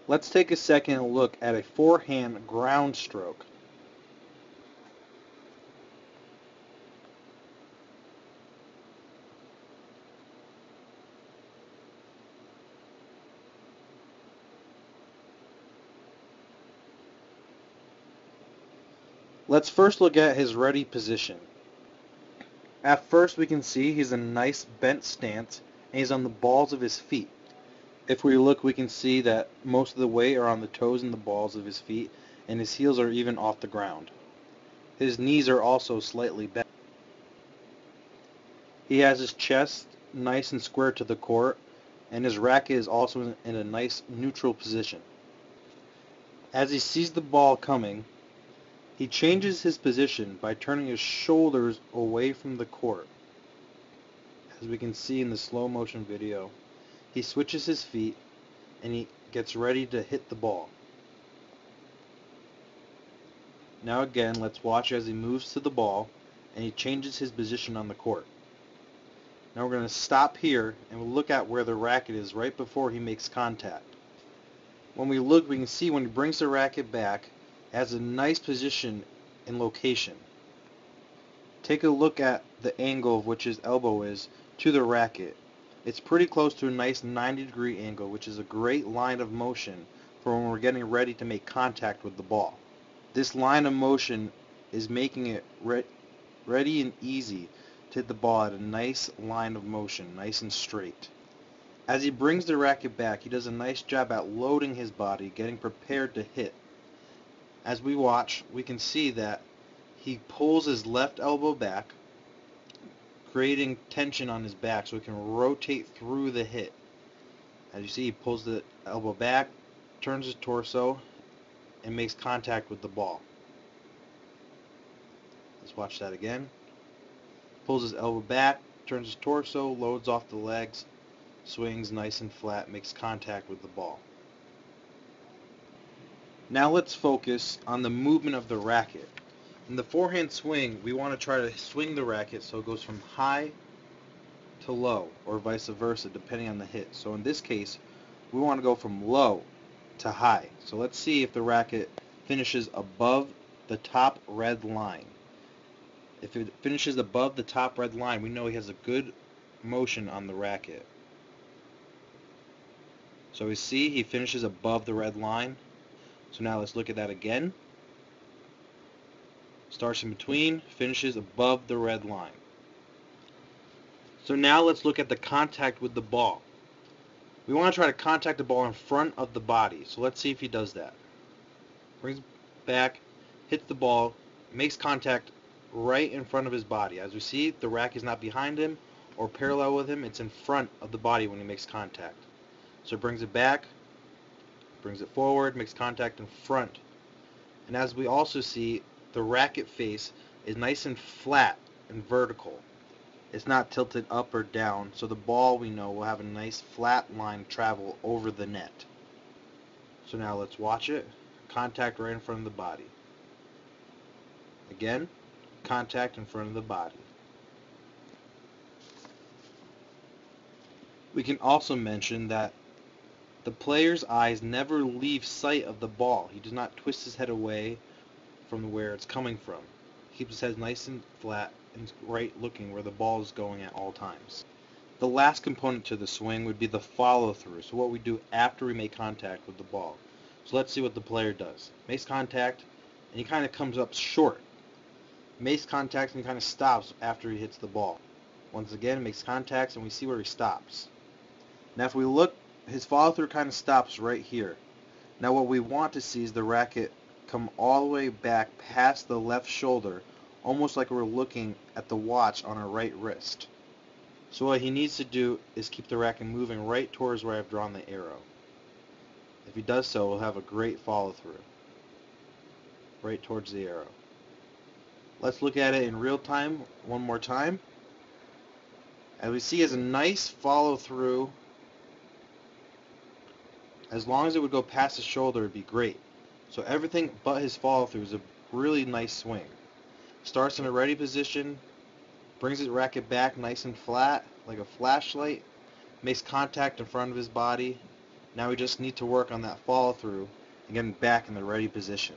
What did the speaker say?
Let's take a second and look at a forehand ground stroke. Let's first look at his ready position. At first we can see he's in a nice bent stance and he's on the balls of his feet. If we look, we can see that most of the weight are on the toes and the balls of his feet, and his heels are even off the ground. His knees are also slightly bent. He has his chest nice and square to the court, and his racket is also in a nice neutral position. As he sees the ball coming, he changes his position by turning his shoulders away from the court. As we can see in the slow motion video, he switches his feet and he gets ready to hit the ball. Now again, let's watch as he moves to the ball and he changes his position on the court. Now we're going to stop here and we'll look at where the racket is right before he makes contact. When we look, we can see when he brings the racket back, it has a nice position and location. Take a look at the angle of which his elbow is to the racket. It's pretty close to a nice 90-degree angle, which is a great line of motion for when we're getting ready to make contact with the ball. This line of motion is making it ready and easy to hit the ball at a nice line of motion, nice and straight. As he brings the racket back, he does a nice job at loading his body, getting prepared to hit. As we watch, we can see that he pulls his left elbow back, creating tension on his back so he can rotate through the hit. As you see, he pulls the elbow back, turns his torso, and makes contact with the ball. Let's watch that again. Pulls his elbow back, turns his torso, loads off the legs, swings nice and flat, makes contact with the ball. Now let's focus on the movement of the racket. In the forehand swing, we want to try to swing the racket so it goes from high to low, or vice versa, depending on the hit. So in this case, we want to go from low to high. So let's see if the racket finishes above the top red line. If it finishes above the top red line, we know he has a good motion on the racket. So we see he finishes above the red line. So now let's look at that again. Starts in between, finishes above the red line. So now let's look at the contact with the ball. We want to try to contact the ball in front of the body. So let's see if he does that. Brings back, hits the ball, makes contact right in front of his body. As we see, the racket is not behind him or parallel with him. It's in front of the body when he makes contact. So brings it back, brings it forward, makes contact in front. And as we also see, the racket face is nice and flat and vertical. It's not tilted up or down, so the ball, we know, will have a nice flat line travel over the net. So now let's watch it. Contact right in front of the body. Again, contact in front of the body. We can also mention that the player's eyes never leave sight of the ball. He does not twist his head away from where it's coming from. He keeps his head nice and flat and right looking where the ball is going at all times. The last component to the swing would be the follow-through, so what we do after we make contact with the ball. So let's see what the player does. Makes contact, and he kind of comes up short. Makes contact, and he kind of stops after he hits the ball. Once again, makes contacts, and we see where he stops. Now if we look, his follow-through kind of stops right here. Now what we want to see is the racket come all the way back past the left shoulder, almost like we're looking at the watch on our right wrist. So what he needs to do is keep the racket moving right towards where I've drawn the arrow. If he does so, we'll have a great follow-through. Right towards the arrow. Let's look at it in real time one more time. As we see, he has a nice follow-through. As long as it would go past his shoulder, it would be great. So everything but his follow-through is a really nice swing. Starts in a ready position, brings his racket back nice and flat, like a flashlight, makes contact in front of his body, Now we just need to work on that follow through and getting back in the ready position.